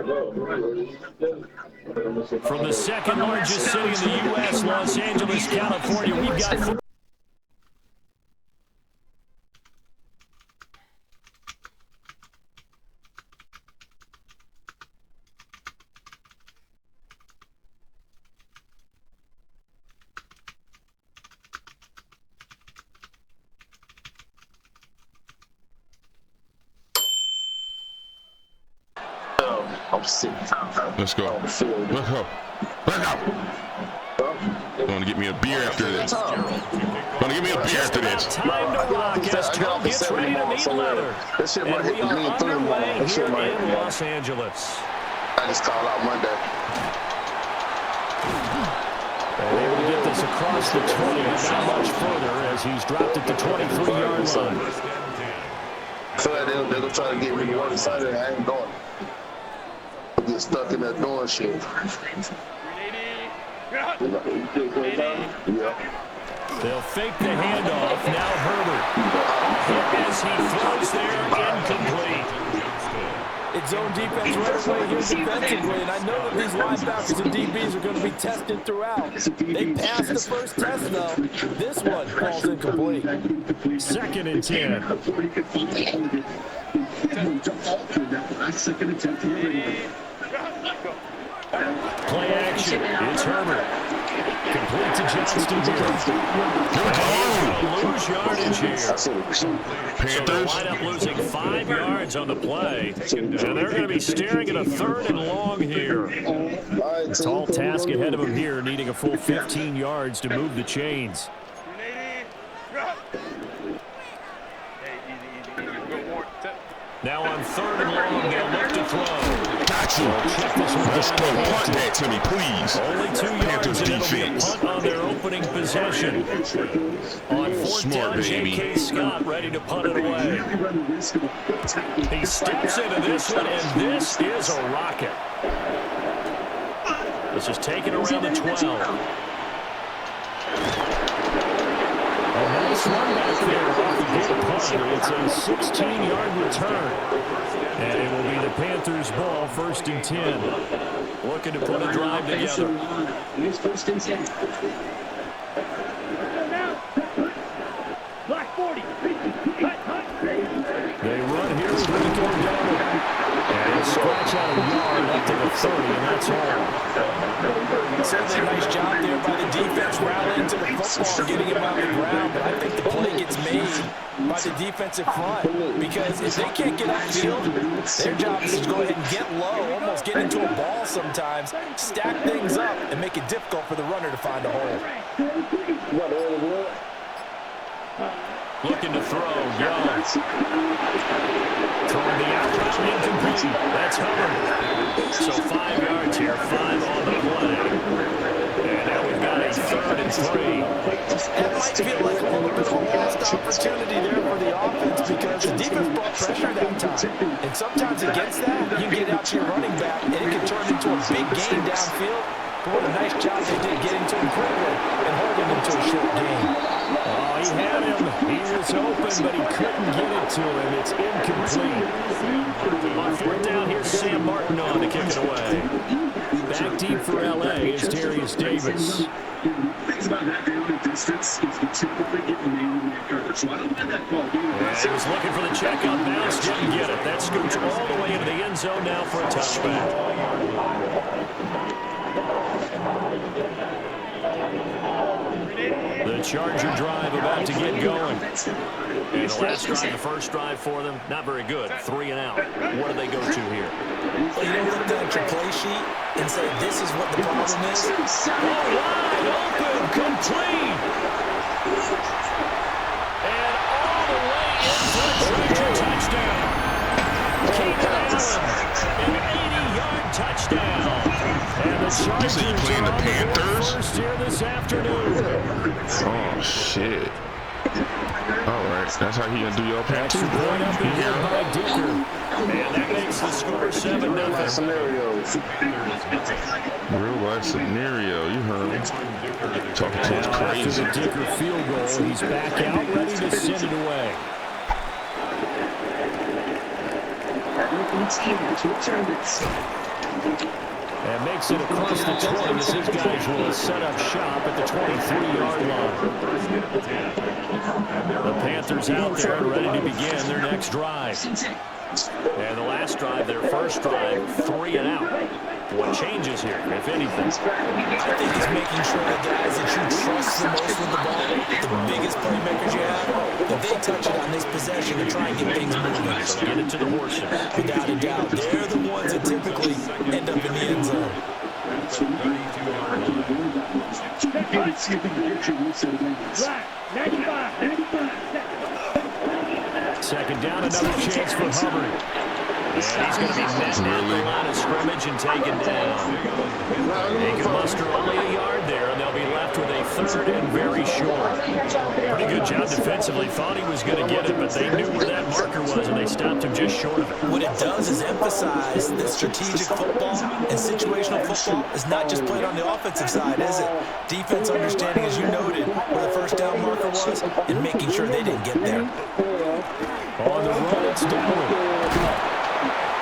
From the second largest city in the U.S., Los Angeles, California, we've got... Let's go. Let's go. Let's go. Want to get me a beer after this. Want to get me a beer after this. Time to rock as Toe gets ready to meet leather. And we are underway here in Los Angeles. I just called out Monday. And able to get this across the 20, not much further as he's dropped it to 23-yard line. I feel like they're going to try to get me to one side and I ain't going. Get stuck in that door shit. Yeah. They'll fake the handoff. Now Herbert. As he throws there, incomplete. It's zone defense right away here defensively, and I know that these linebackers and DBs are going to be tested throughout. They passed the first test, though. This one falls incomplete. 2nd and 10. Play action. It's Herbert. Complete to Johnston. Lose yardage here. So they wind up losing 5 yards on the play. And they're going to be staring at a 3rd and long here. Tall task ahead of them here, needing a full 15 yards to move the chains. Now on 3rd and long, they'll look to throw. Got you. Let's go. Punt that to me, please. Only 2 yards, and it'll be a punt on their opening possession. On 4th down, J.K. Scott ready to punt it away. He steps into this one, and this is a rocket. This is taken around the 12. A nice run back there off the goal punt. It's a 16-yard return. And it will be the Panthers' ball, 1st and 10. Looking to put a drive together. Here's 1st and 10. Black 40. They run here with Rico Dowdle. And he'll scratch out a yard up to the 30, and that's all. Certainly a nice job there by the defense rallying to the football, getting him on the ground. But I think the play gets made by the defensive front, because if they can't get upfield, their job is to go ahead and get low, almost get into a ball sometimes, stack things up, and make it difficult for the runner to find a hole. Looking to throw, Young. Throwing the out route, incomplete. That's Hubbard. So 5 yards here, 5 on the play. And now we've got a 3rd and 3. That might feel like a little bit of a lost opportunity there for the offense, because the defense brought pressure that time. And sometimes against that, you get out to your running back, and it can turn into a big gain downfield. But what a nice job they did getting to him quickly and holding him to a short gain. Oh, he had him. He was open, but he couldn't get it to him. It's incomplete. On 4th down, here's Sam Martin on to kick it away. Back deep for L.A. is Darius Davis. And he was looking for the check on bounce, didn't get it. That scoots all the way into the end zone now for a touchback. The Charger drive about to get going. And the last drive, the first drive for them, not very good. 3 and out. What do they go to here? Well, you don't look at your play sheet and say, this is what the problem is. Oh, wide open, complete. And all the way in for a Charger touchdown. Keenan Allen, an 80-yard touchdown. And the Chargers playing the Panthers first here this afternoon. Oh, shit. All right, that's how he gonna do your pass too, boy. Up in here by Dicker. And that makes the score 7-0. Real life scenario, you heard him. Talking to us crazy. After the Dicker field goal, he's back out, ready to send it away. It's here to return this. And makes it across the 20 as his guys will set up shop at the 23-yard line. The Panthers out there and ready to begin their next drive. And the last drive, their first drive, 3 and out. What changes here, if anything? I think it's making sure the guys that you trust the most with the ball, the biggest playmakers you have, that they touch it on this possession to try and get things moving. So get it to the horses. Without a doubt, they're the ones that typically end up in the end zone. Second down, another chance for Hubbard. And he's going to be met at the line of scrimmage and taken down. They can muster only a yard there, and they'll be left with a third and very short. Pretty good job defensively. Thought he was going to get it, but they knew where that marker was, and they stopped him just short of it. What it does is emphasize that strategic football and situational football is not just played on the offensive side, is it? Defense understanding, as you noted, where the first down marker was and making sure they didn't get there. On the run, it's down.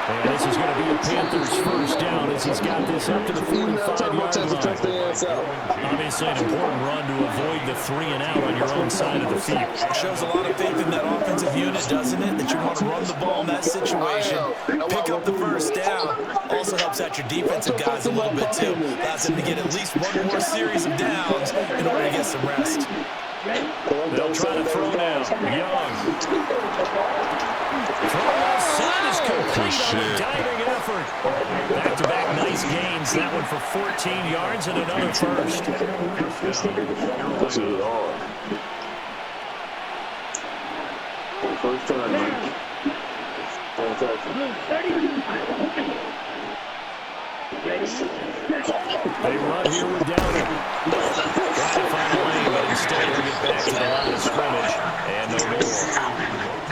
And this is going to be a Panthers first down as he's got this up to the 45-yard line. Obviously an important run to avoid the 3 and out on your own side of the field. Shows a lot of faith in that offensive unit, doesn't it? That you want to run the ball in that situation. Pick up the first down. Also helps out your defensive guys a little bit too. Allows them to get at least one more series of downs in order to get some rest. They'll try to throw now. Young. Throw outside is complete on a diving effort. Back-to-back nice gains. That one for 14 yards and another first. First time, man. They run here with Downing. Trying to find a lane, but instead they get back to the line of scrimmage. And no more.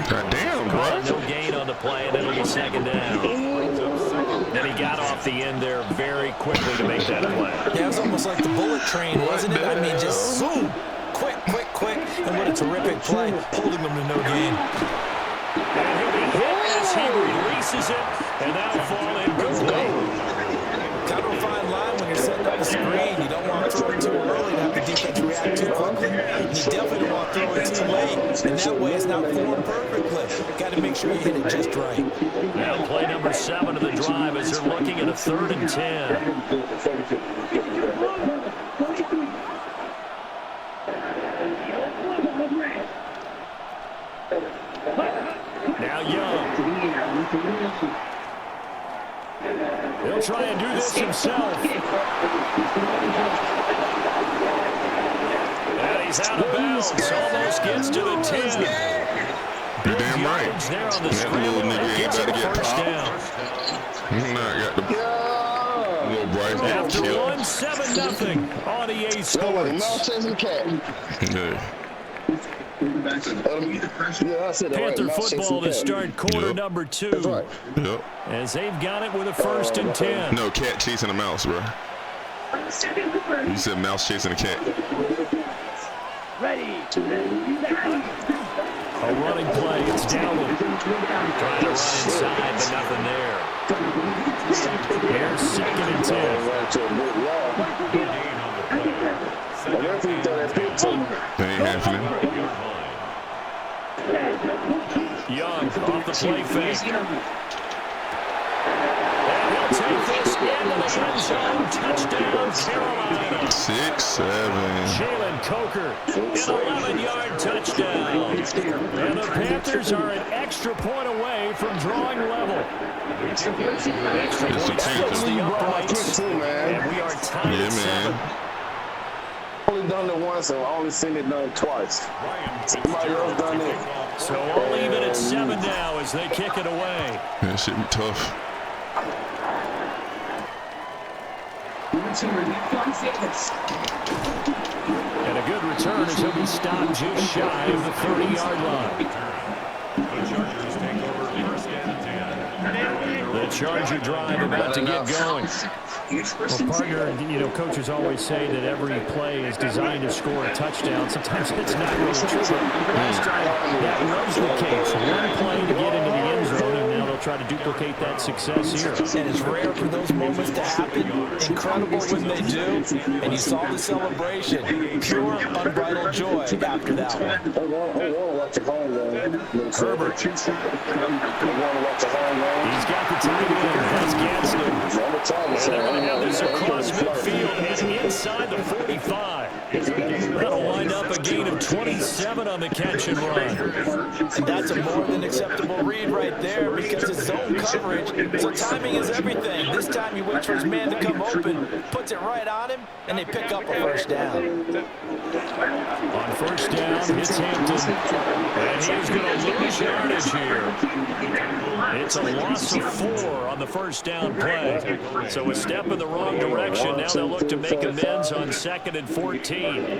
God damn, bro. No gain on the play, and it'll be second down. Then he got off the end there very quickly to make that play. Yeah, it was almost like the bullet train, wasn't it? I mean, just zoom. Quick. And what a terrific play, holding them to no gain. And he'll be hit as he releases it, and that'll fall incomplete. Kind of a fine line when you're setting up a screen. You don't want to throw it too early to have the defense react too quickly. You definitely don't want to throw it too late. And that way it's not formed perfectly. Got to make sure you hit it just right. Now play number 7 of the drive as they're looking at a 3rd and 10. Now Young. He'll try and do this himself. And he's out of bounds. Almost gets to the 10. You're damn right. There on the That little nigga ain't gets about to it get first popped. down. Nah, I got the little Bryce. After 1-7-0 on the A Sports. Mouse chasing the cat. Yeah. Yeah, I said that Panther right. football to start quarter number 2. That's right. Yep. As they've got it with a 1st and 10. No, cat chasing a mouse, bro. You said mouse chasing a cat. A running play. It's Dowling. Trying to run inside, but nothing there. Here's 2nd and 10. That ain't happening. Young off the play fake. And he'll take this into the end zone. Touchdown, Carolina. 6-7. Jalen Coker, an 11-yard touchdown. And the Panthers are an extra point away from drawing level. Extra point splits the uprights. And we are tied at 7. Only done it once, and I only seen it done twice. Somebody else done it. So all even at 7 now as they kick it away. That shit be tough. And a good return as he'll be stopped just shy of the 30-yard line. The Charger drive about to get going. Well, partner, you know, coaches always say that every play is designed to score a touchdown. Sometimes it's not really true. Last time, that was the case. One play to get into the end zone, and now they'll try to duplicate that success here. And it's rare for those moments to happen. Incredible when they do. And you saw the celebration. Pure, unbridled joy after that one. Herbert. He's got the tight end. That's Gadsden. And they're going to have this across midfield and inside the 45. That'll wind up a gain of 27 on the catch and run. And that's a more than acceptable read right there because it's zone coverage, so timing is everything. This time he waits for his man to come open, puts it right on him, and they pick up a first down. On first down, it's Hampton. And he's going to lose yardage here. It's a loss of 4 on the first down play. So a step in the wrong direction. Now they'll look to make amends on 2nd and 14.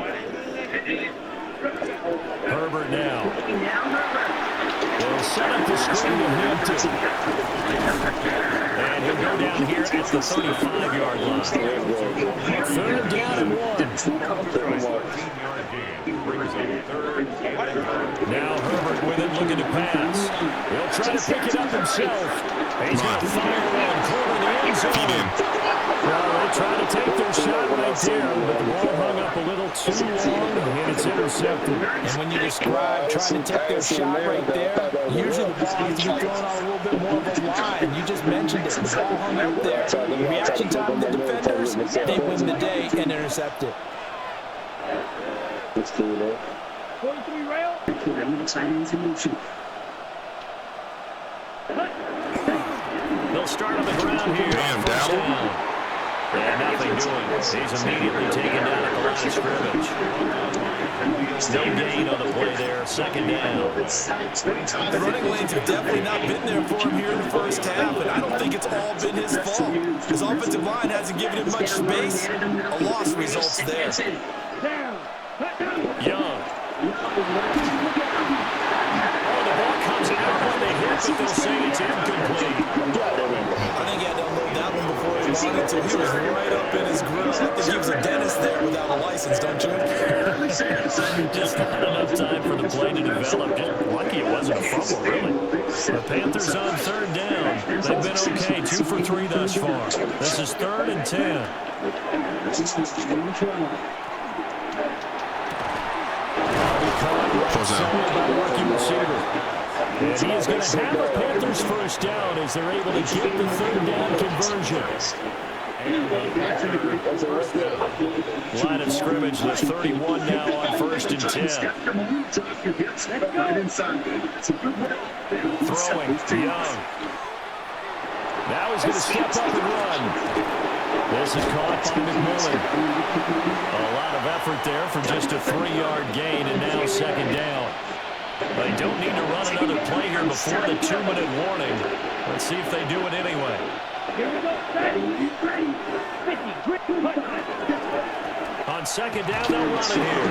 Herbert now. They'll set up the screen to Hampton. And he'll go down here at the 35-yard line. 3rd down and 1. Now Herbert with it, looking to pass. He'll try to pick it up himself. He's going to fire one, corner the end zone. Well, they try to take their shot right there, but the ball hung up a little too long, and it's intercepted. And when you describe trying to take their shot right there, usually the ball has to be thrown on a little bit more of a line. You just mentioned it. The ball hung up there. Reaction time of the defenders, they win the day and intercept it. 43 rail. They'll start on the ground here. Damn, Dowell. Yeah, nothing doing. He's immediately taken down at the line of scrimmage. No gain on the play there. 2nd down. The running lanes have definitely not been there for him here in the first half, and I don't think it's all been his fault. His offensive line hasn't given him much space. A loss results there. Young. Oh, the ball comes out when they hit, but they'll say it's incomplete. I think he had to unload that one before he wanted to. He was right up in his grill. I think he was a dentist there without a license, don't you? Just not enough time for the play to develop. Just lucky it wasn't a fumble, really. The Panthers on 3rd down. They've been okay, 2 for 3 thus far. This is 3rd and 10. And he is going to have a Panthers first down as they're able to get the 3rd down conversion. Line of scrimmage, the 31 now on 1st and 10. Throwing to Young. Now he's going to step up and run. This is caught by McMillan. A lot of effort there for just a 3-yard gain, and now 2nd down. They don't need to run another play here before the 2-minute warning. Let's see if they do it anyway. On 2nd down, they'll run it here.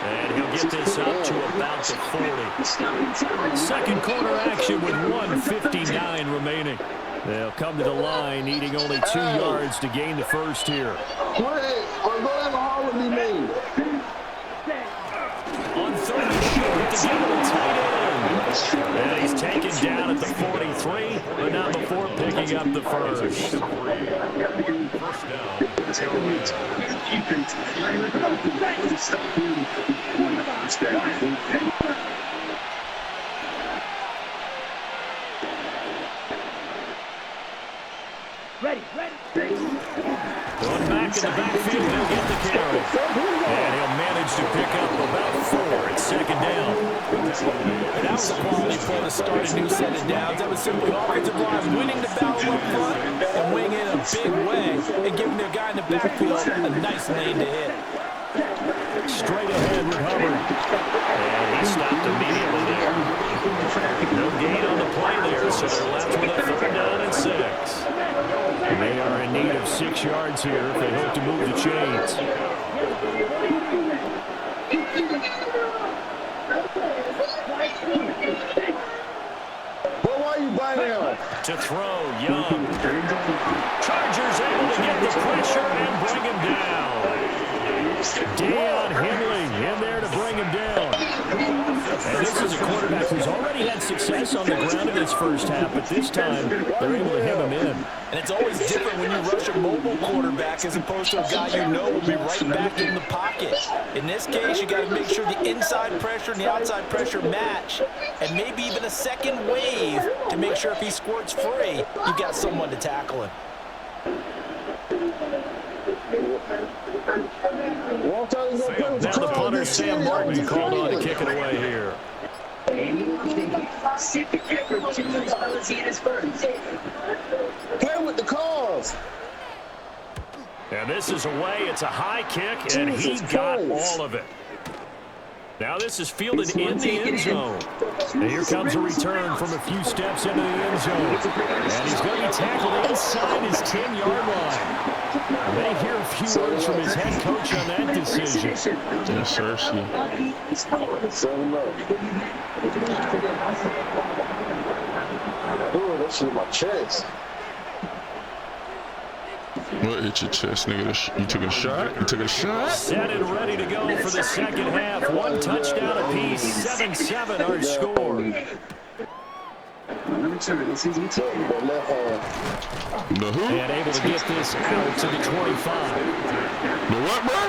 And he'll get this up to about the 40. Second quarter action with 1:59 remaining. They'll come to the line, needing only 2 yards to gain the first here. On 3rd and short, together with tight end. And he's taken down at the 43, but not before picking up the first. Ready. Going back in the backfield, he'll get the carry. And he'll manage to pick up about 4 at 2nd down. That was a quality play to start a new set of downs. That was simply offensive line winning the battle up front and winning in a big way and giving their guy in the backfield a nice lane to hit. Straight ahead with Hubbard. And he stopped immediately there. No gain on the play there, so they're left with a 3rd down and 6. They are in need of 6 yards here if they hope to move the chains. Why are you biting him? To throw, Young. Chargers able to get the pressure and bring him down. Deion Henley in there to bring him down. And this is a quarterback who's already had success on the ground in his first half, but this time they're able to hem him in. And it's always different when you rush a mobile quarterback as opposed to a guy you know will be right back in the pocket. In this case, you got to make sure the inside pressure and the outside pressure match, and maybe even a second wave to make sure if he squirts free, you've got someone to tackle him. Now the punter, Sam Martin, called on to kick it away here. Play with the calls. And this is away. It's a high kick, and he got all of it. Now this is fielded in the end zone. And here comes a return from a few steps into the end zone. And he's going to be tackled inside his 10-yard line. And they hear a few words from his head coach on that decision. Yes, sir. Oh, that shit in my chest. What hit your chest, nigga? You took a shot? You took a shot? Set and ready to go for the second half. One touchdown apiece. 7-7 our score. The who? And able to get this out to the 25. The what, bro?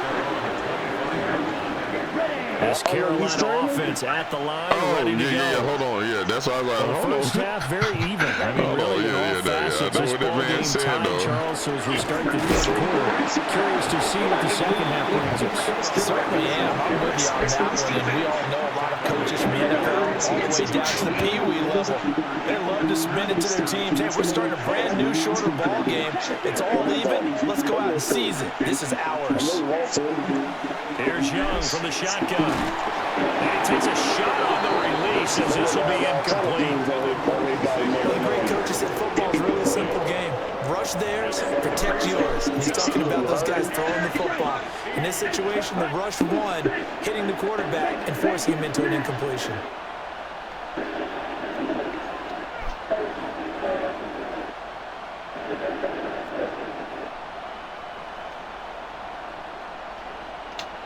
This Carolina offense at the line, ready to go. Yeah, hold on. Yeah, that's why I was like, The hold on. first half, very even. I mean, really, in all facets, I know this what that ball man game said, tied, though. Charles, so as we start the third quarter, curious to see what the second half brings us. Certainly am. I'm with you on that one, and we all know a lot of coaches from the NFL all the way down to the Pee-wee level. They love to spin it to their teams. Hey, we're starting a brand new, shorter ball game. It's all even. Let's go out and seize it. This is ours. Here's Young from the shotgun. And he takes a shot on the release as this will be incomplete. The great coaches said football's a really simple game. Rush theirs, protect yours. And he's talking about those guys throwing the football. In this situation, the rush one, hitting the quarterback and forcing him into an incompletion.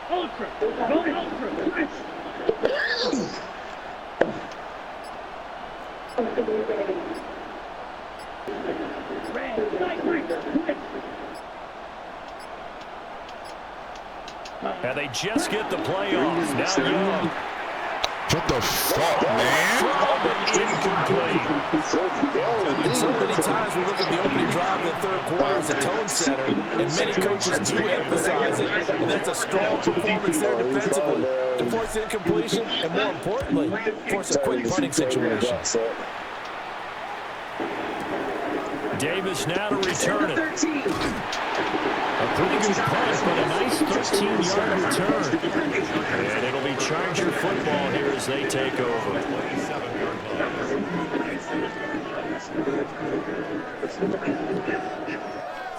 Ultra! Go ultra! And they just get the playoffs. Now Young. What the fuck, man? Incomplete. And so many times we look at the opening drive in the third quarter as a tone setter, and many coaches do emphasize it. And that's a strong performance there defensively to force incompletion, and more importantly, force a quick punting situation. Davis now to return it. A pretty good punt, but a nice 13-yard return. And it'll be Charger football here as they take over.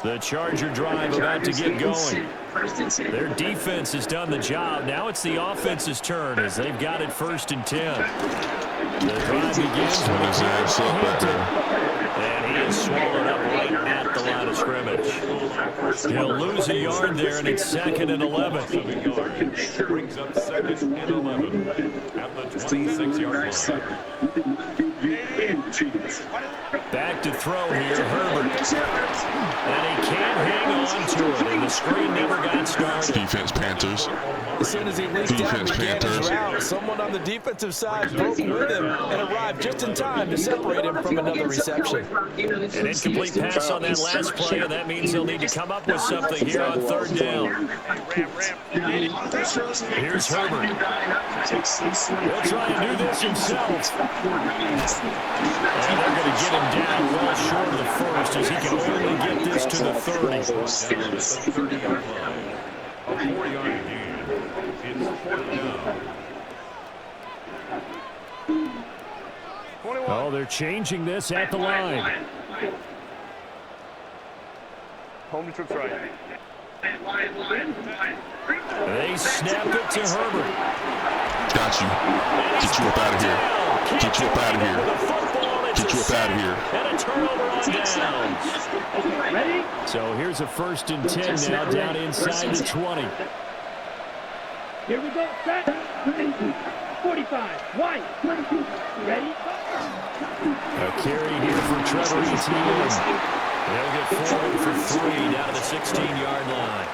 The Charger drive about to get going. Their defense has done the job. Now it's the offense's turn as they've got it 1st and 10. The drive begins with a ass up right there. and he is swallowed up right at the line of scrimmage. He'll lose a yard there, and it's 2nd and 11. Brings up 2nd and 11 at the 26-yard line. Back to throw here, Herbert. And he can't hang on to it, and the screen never got started. Defense, Panthers. As soon as he leaked out and began his route, someone on the defensive side broke with him and arrived just in time to separate him from another reception. An incomplete pass on that last play, and that means he'll need to come up with something here on 3rd down. Here's Herbert. He'll try and do this himself. And they're going to get him down well short of the first as he can only get this to the 30. A 4-yard gain. It's 4th down. Oh, they're changing this at the line. Home trips right. They snap it to Herbert. Got you. Get you up out of here. Get you up out of here. Get you up out of here. And a turnover on downs. Ready? So here's a 1st and 10 now down inside the 20. Here we go. Set. 45. White. Ready? A carry here for Trevor Etienne. They'll get forward for 3 down to the 16-yard line.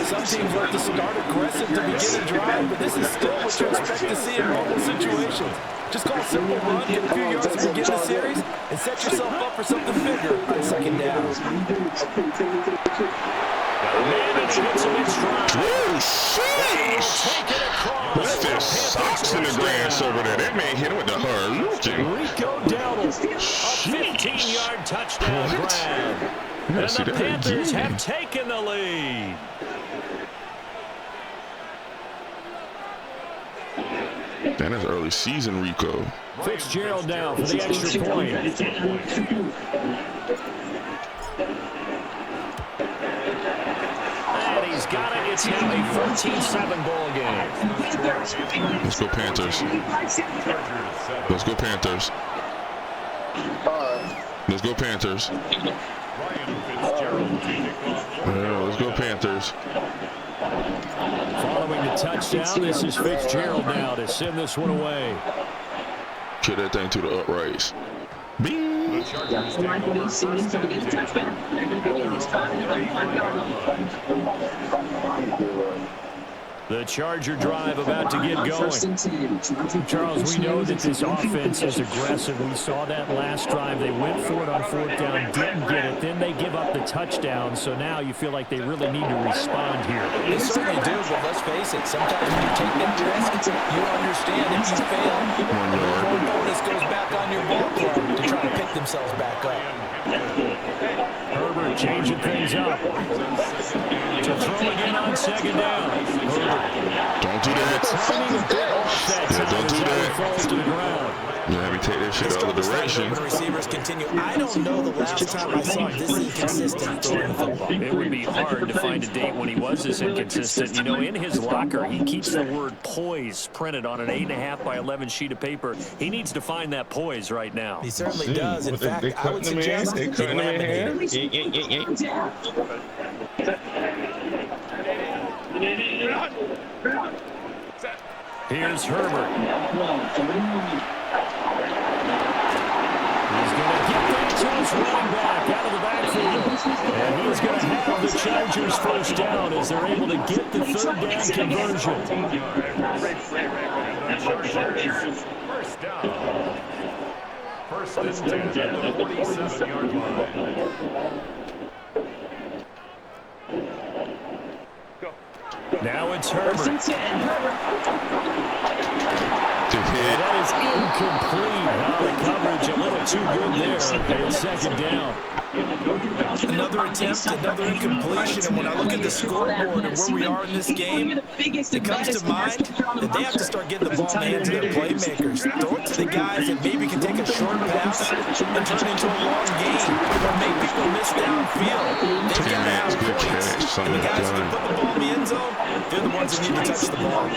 Some teams like to start aggressive to begin a drive, but this is still what you expect to see in normal situations. Just call a simple run, get a few yards to begin the series, and set yourself up for something bigger on second down. Oh, sheesh. Left his socks in the grass over there. That man hit him with the Hadouken. Rico Dowdle, a 15-yard touchdown grab. And the Panthers have taken the lead. That is early season Rico. Fitzgerald down for the extra point. And he's got it. It's now a 14-7 ball game. Let's go Panthers. Let's go Panthers. Let's go Panthers. Yeah, let's go Panthers. Following the touchdown, this is Fitzgerald now to send this one away. Kick that thing to the uprights. Bing! The Charger drive about to get going. Charles, we know that this offense is aggressive. We saw that last drive. They went for it on 4th down, didn't get it. Then they give up the touchdown. So now you feel like they really need to respond here. They certainly do, but let's face it. Sometimes when you take that risk, you understand if you fail, the bonus goes back on your ball club to try to pick themselves back up. Herbert changing things up. To throw again on 2nd down. Herbert. Don't do that. Don't do that. Falls to the ground. You have me take that shit the other direction. Receivers continue. I don't know the last time I saw this inconsistent throwing the football. It would be hard to find a date when he was this inconsistent. You know, in his locker, he keeps the word poise printed on an 8.5 by 11 sheet of paper. He needs to find that poise right now. He certainly does. In fact, I would suggest he laminates. Here's Herbert. He's going to get that to his running back out of the backfield. And he's going to have the Chargers first down as they're able to get the 3rd down conversion. First down. First and 10 at the 47-yard line. Now it's Herbert. That is incomplete. The coverage a little too good there. And 2nd down. Another attempt, another incompletion. And when I look at the scoreboard and where we are in this game, it comes to mind that they have to start getting the ball in the hands of their playmakers. Throw it to the guys that maybe can take a short pass and turn it into a long game or make people miss downfield. They've got to have points. And the guys who can put the ball in the end zone, they're the ones who need to touch the ball.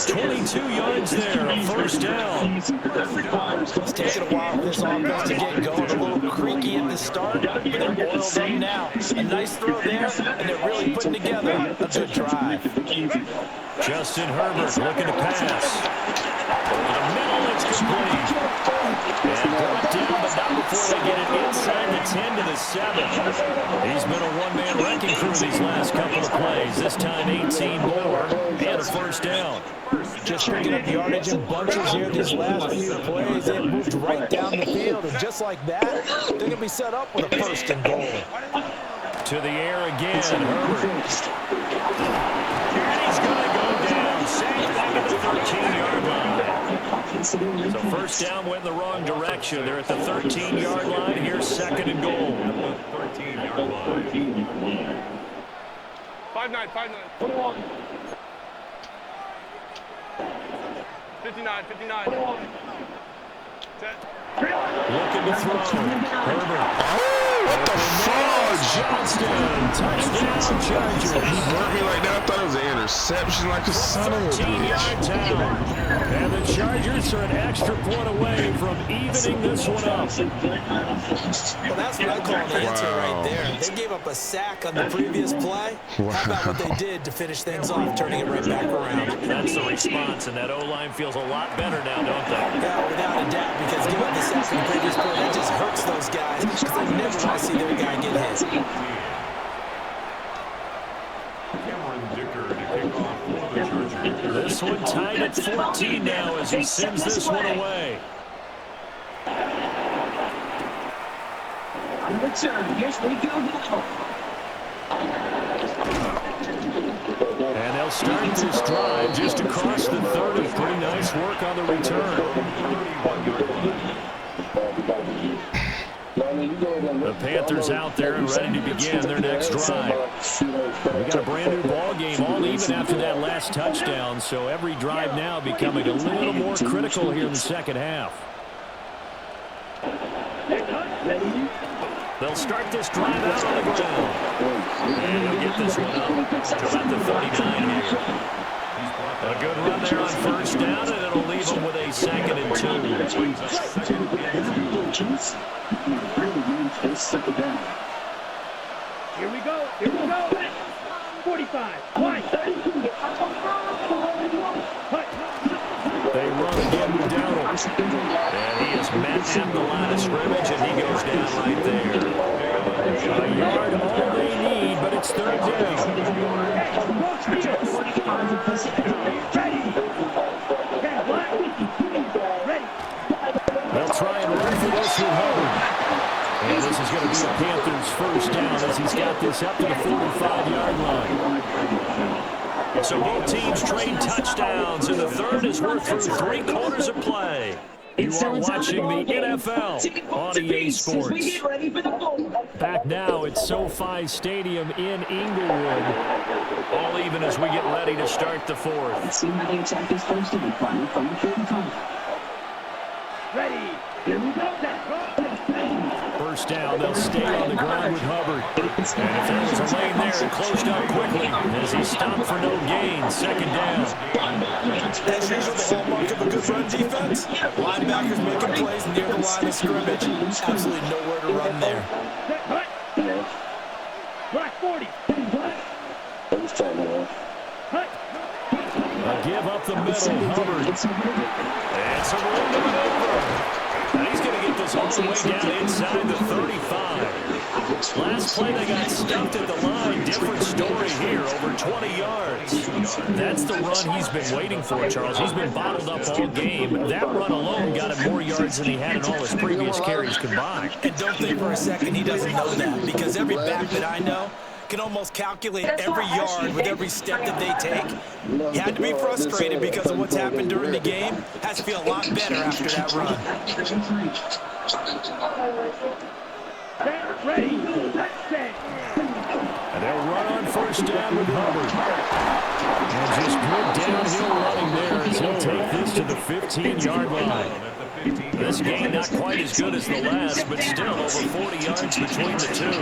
22 yards there, a 1st down. It's taken a while for this offense to get going. A little creaky at the start, but they're oiled up now. A nice throw there, and they're really putting together a good drive. Justin Herbert looking to pass. Over the middle, it's complete. And brought down, but not before they get it inside the 10 to the 7. He's been a one-man wrecking crew these last couple of plays. This time 18 more and a 1st down. Just picking up yardage in bunches here these last few plays. They moved right down the field, and just like that, they're going to be set up with a 1st and goal. To the air again, Herbert. And he's going to go down. Sacked back at the 13-yard line. So 1st down went in the wrong direction. They're at the 13-yard line. Here's 2nd and goal. 13-yard line. 5-9. 59. Set. Looking to throw. Herbert. What the fudge? Touchdown, Chargers. He hurt me like that. I thought it was an interception like a son of a 13-yard bitch. down. And the Chargers are an extra point away from evening this one up. Well, that's what I call an answer right there. They gave up a sack on the previous play. How about what they did to finish things off, turning it right back around? That's the response, and that O-line feels a lot better now, don't they? Yeah, without a doubt, because giving up the sack on the previous play, that just hurts those guys because they never want to see their guy get hit. This one tied at 14 now as he sends this one away. And they'll start this drive just across the 30. Pretty nice work on the return. The Panthers out there and ready to begin their next drive. We got a brand new ball game, all even after that last touchdown, so every drive now becoming a little more critical here in the second half. They'll start this drive out on the ground. And they'll get this one up to about the 39 here. A good run there on first down, and it'll leave them with a 2nd and 2. Here we go. 45. White. They run again with Dowdle. And he is met at the line of scrimmage, and he goes down right there. A yard, all they need, but it's 3rd down. They'll try and run for this with Hubbard. And this is going to be the Panthers' first down as he's got this up to the 45-yard line. So both teams trade touchdowns, and the third is worth through 3 quarters of play. You are watching the NFL on EA Sports. Back now at SoFi Stadium in Inglewood. All even as we get ready to start the 4th. Ready. Here we go. First down, they'll stay on the ground with Hubbard. And if there was a lane there, it closed out quickly as he stopped for no gain. 2nd down. As usual, the hallmark of a good run defense. Linebackers making plays near the line of scrimmage. Absolutely nowhere to run there. Black 40. A give up the middle, Hubbard. And some room to maneuver. And he's going to get this all the way down inside the 35. Last play, they got stuffed at the line. Different story here, over 20 yards. That's the run he's been waiting for, Charles. He's been bottled up all game. That run alone got him more yards than he had in all his previous carries combined. And don't think for a second he doesn't know that, because every back that I know can almost calculate every yard with every step that they take. He had to be frustrated because of what's happened during the game. Has to feel a lot better after that run. Ready. And they'll run on first down with Hubbard. And just good downhill running there as he'll take this to the 15-yard line. This game not quite as good as the last, but still over 40 yards between the two.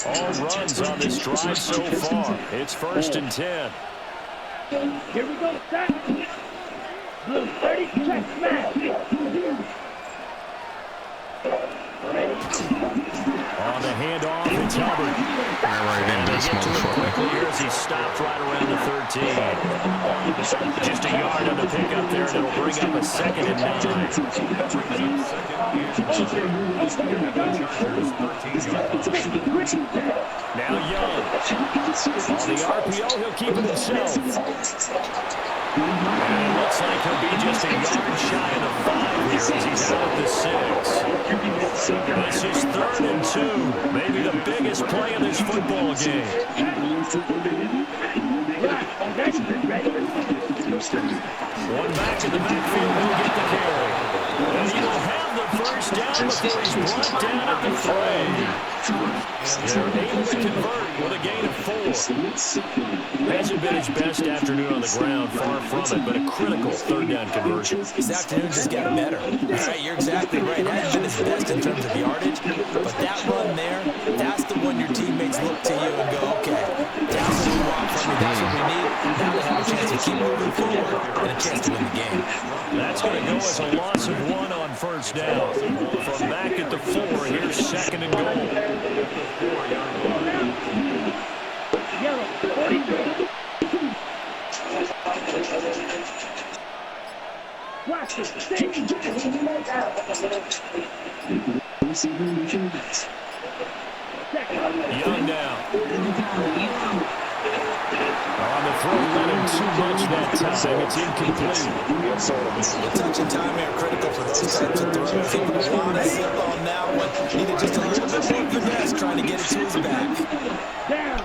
All runs on this drive so far. It's 1st and 10. Here we go. Blue 30, check, smash. On the handoff, it's Hubbard. Right in this motherfucker. Quickly here as he stopped right around the 13. Just a yard on the pickup there, and it'll bring up a 2nd and 9. Now Young. On the RPO, he'll keep it himself. And it looks like he'll be just a yard shy of the 5 here as he's out at the 6. This is 3rd and 2. Maybe the biggest play of this football game. One back in the backfield, he'll get the carry. And he'll have the first down before he's brought down at the 3. They're able to convert with a gain of 4. Hasn't been his best afternoon on the ground, far from it, but a critical third down conversion. His afternoon just got better. All right, you're exactly right. It hasn't been his best in terms of yardage, but that run there, that's the one your teammates look to you and go, okay, that's what we want from you. That's what we need. Now we have a chance to keep moving forward and a chance to win the game. That's going to go as a loss of 1 on first down. From back at the 4, here's second and goal. Yellow, 43. Blaster, 6. Young now. On the throw, let him too much that time. It's incomplete. The touch and time are critical for those types of throws. He put a lot of zip on that one. Needed just a little bit more finesse trying to get it to his back. Down.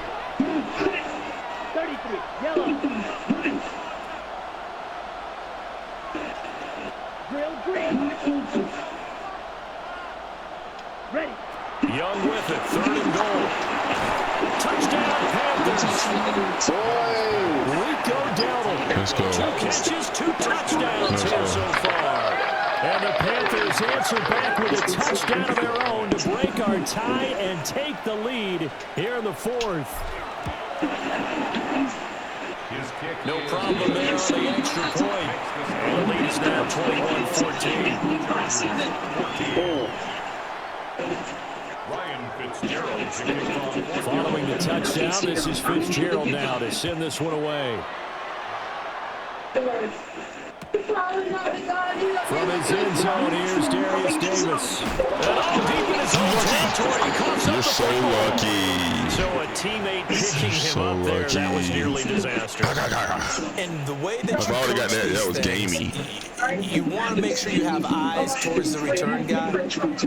33. Yellow. Drill green. Ready. Young with it. Third and goal. Touchdown, Panthers. Rico Dowdle. Let's go. 2 catches, 2 touchdowns here so far. And the Panthers answer back with a touchdown of their own to break our tie and take the lead here in the 4th. No problem there on the extra point. And the lead is now 21-14. Following the touchdown, this is Fitzgerald now to send this one away. From his end zone, here's Darius Davis. And all deep in his own territory. You're so lucky. So a teammate picking him up there, that was nearly disaster. And the way that I've already got that. That was gamey. You want to make sure you have eyes towards the return guy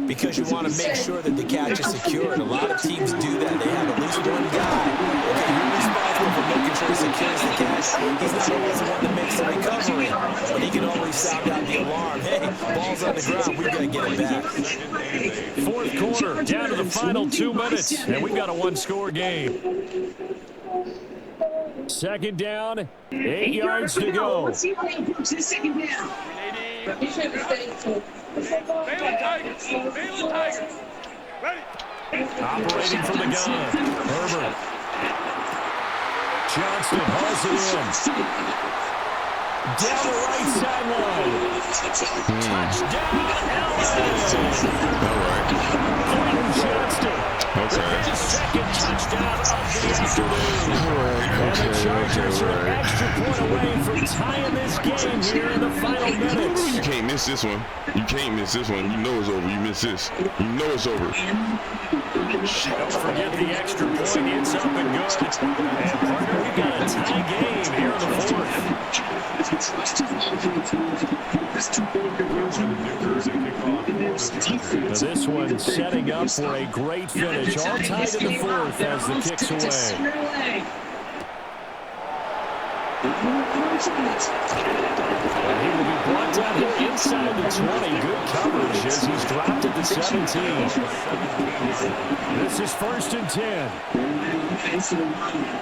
because you want to make sure that the catch is secured. A lot of teams do that. They have at least one guy. Okay, you're responsible for making sure he secures the catch. He's not always the one that makes the recovery, but he can always sound out the alarm. Hey, ball's on the ground. We've got to get it back. 4th quarter, down to the final 2 minutes, and we've got a 1-score game. Second down, 8 yards to go. Let's see if they approach this second down. Operating from the gun, Herbert. Johnston hauls it in. Down the right sideline. Touchdown, LA. Quentin Johnston. Okay. His second touchdown of the afternoon. And the Chargers are an extra point away from tying this game here in the final minutes. You can't miss this one. You can't miss this one. You know it's over. You miss this. You know it's over. Don't forget the extra point. It's up and good. And partner, we've got a tie game here in the 4th. Now this one setting up for a great finish. All tied in the 4th as the kick's away. And he will be brought down here inside the 20. Good coverage as he's dropped at the 17. This is 1st and 10.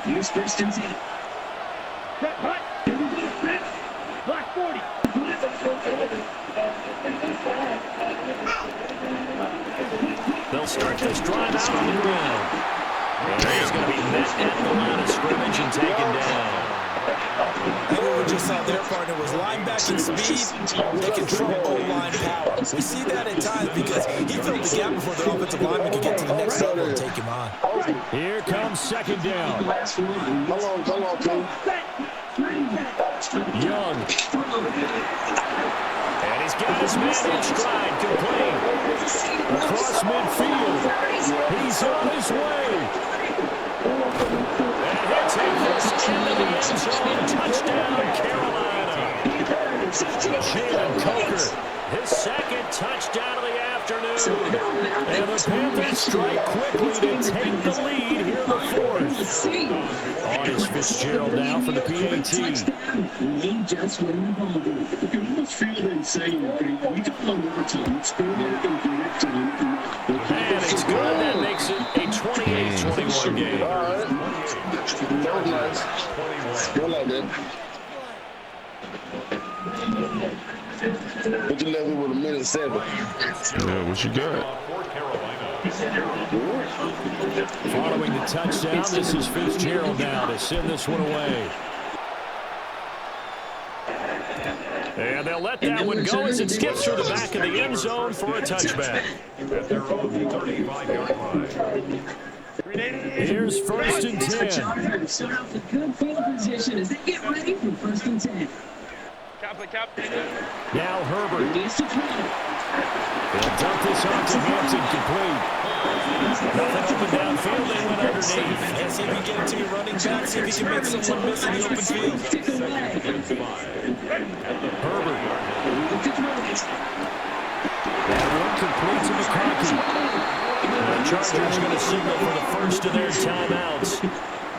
Here's 1st and 10. Black 40. They'll start this drive out on the ground. And he's going to be met at the line of scrimmage and taken down. And what we just saw there, partner, was linebacking speed that control O-line power. We see that at times because he filled the gap before the offensive lineman could get to the next level and take him on. Here comes second down. Come on, King. Young. And he's got his man in stride, complete. Across midfield. He's on his way. And hits him first into the end zone. Touchdown, Carolina. Jalen Coker His second touchdown of the afternoon. And the Panthers strike quickly to take the lead here in the fourth. On is Fitzgerald now for the PAT. We just win the ball game. If you're on the field and saying, we got long overtime, it's good, and it's good. That makes it a 28-21 game. All right. That was nice. I like that. But you left me with a minute 7. Yeah, what you got? Following the touchdown, this is Fitzgerald now to send this one away. And they'll let that one go as it skips through the back of the end zone for a touchback. At their own 35-yard line. Here's 1st and 10. Start off with good field position as they get ready for 1st and 10. Now Herbert. Needs to throw. They'll dump this off to Hampton, complete. Nothing open downfield, they went underneath. And see if he can get it to your running back, see if he can make someone miss in the open field. Herbert. That one complete to McCarthy. The Chargers going to signal for the first of their timeouts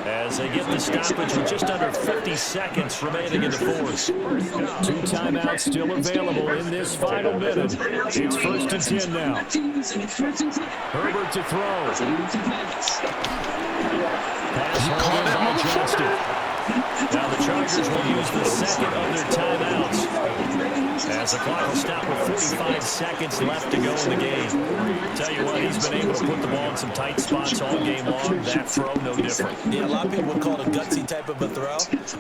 as they get the stoppage with just under 50 seconds remaining in the fourth. 2 timeouts still available in this final minute. It's 1st and 10 now. Herbert to throw. Pass home by Justin. Now the Chargers will use the second of their timeouts as the clock will stop with 45 seconds left to go in the game. Tell you what, he's been able to put the ball in some tight spots all game long. That throw, no different. Yeah, a lot of people would call it a gutsy type of a throw.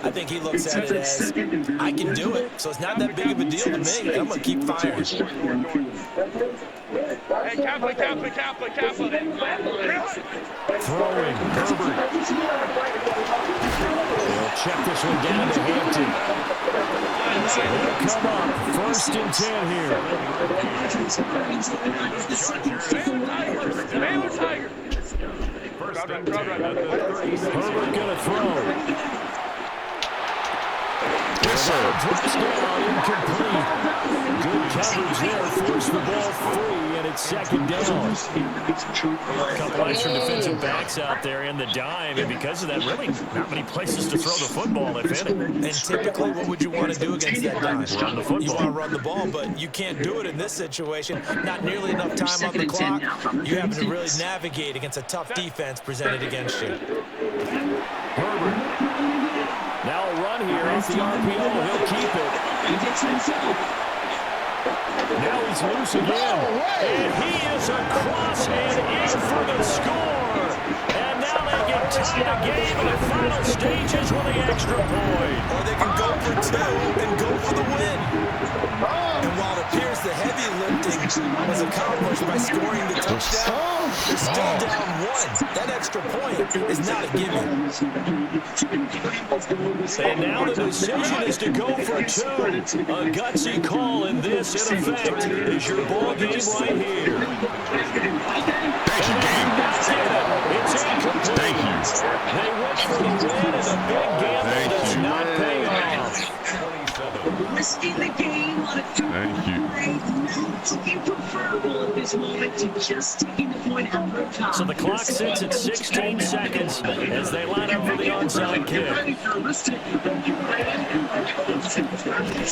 I think he looks at it as, I can do it, so it's not that big of a deal to me. I'm going to keep firing. Hey, Kaplan. Throwing, Herbert. They'll check this one down to Hampton. They'll come up, 1st and 10 here. Baylor Tigers. Herbert gonna throw. Yes, sir. Touchdown, incomplete. Good coverage there, forced the ball free, and it's 2nd down. A couple extra defensive backs out there in the dime, and because of that, really not many places to throw the football, if any. And typically, what would you want to do against that dime? Run the football. You want to run the ball, but you can't do it in this situation. Not nearly enough time on the clock. You have to really navigate against a tough defense presented against you. Herbert. Now a run here off the RPO. He'll keep it. Now he's loose again. And he is across and in for the score. And now they get tied a game in the final stages with the extra point. Or they can go for 2 and go for the win. And while it appears the heavy lifting was accomplished by scoring the touchdown, they're still down 1. That extra point is not a given. And now the decision is to go for 2. A gutsy call, and this, in effect, is your ball game right here. Thank you, game. It's incomplete. Thank you. They went for the win, and the big gamble does not pay off. Risking the game on a Thank you. preferable at this moment to just taking the point out of time. So the clock sits at 16 seconds as they line up for the onside kick.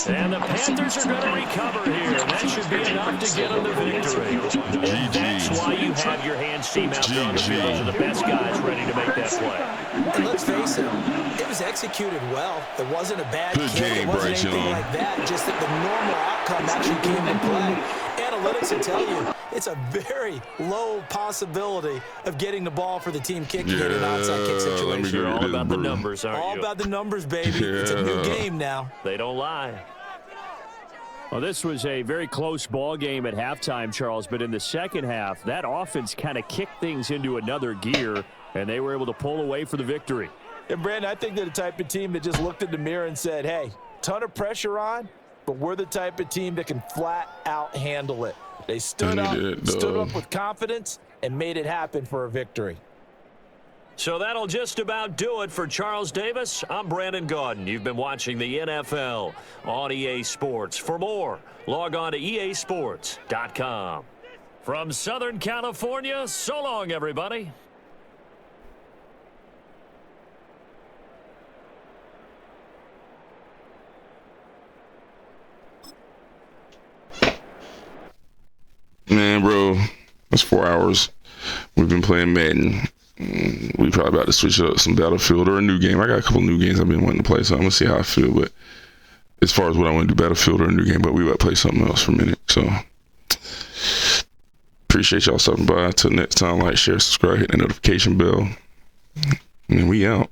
And the Panthers are going to recover here. That should be enough to get them the victory. And that's why you have your hands team out there on the field. Those are the best guys ready to make that play. And let's face it, it was executed well. It wasn't a bad Good kick. game, It wasn't Bryce anything Young. like that. Just that the normal outcome actually came to play. Analytics will tell you it's a very low possibility of getting the ball for the team kicking in an onside kick Let me situation. go You're get all this, about the bro. numbers, aren't All you? about the numbers, baby. It's a new game now. They don't lie. Well, this was a very close ball game at halftime, Charles, but in the second half, that offense kind of kicked things into another gear, and they were able to pull away for the victory. And, Brandon, I think they're the type of team that just looked in the mirror and said, hey, ton of pressure on, but we're the type of team that can flat out handle it. They stood up with confidence and made it happen for a victory. So that'll just about do it for Charles Davis. I'm Brandon Gaudin. You've been watching the NFL on EA Sports. For more, log on to easports.com. From Southern California, so long, everybody. Man, bro, that's 4 hours. We've been playing Madden. We probably about to switch up some Battlefield or a new game. I got a couple new games I've been wanting to play, so I'm gonna see how I feel. But as far as what I want to do, Battlefield or a new game, but we about to play something else for a minute. So appreciate y'all stopping by. Until next time, like, share, subscribe, hit the notification bell, and we out.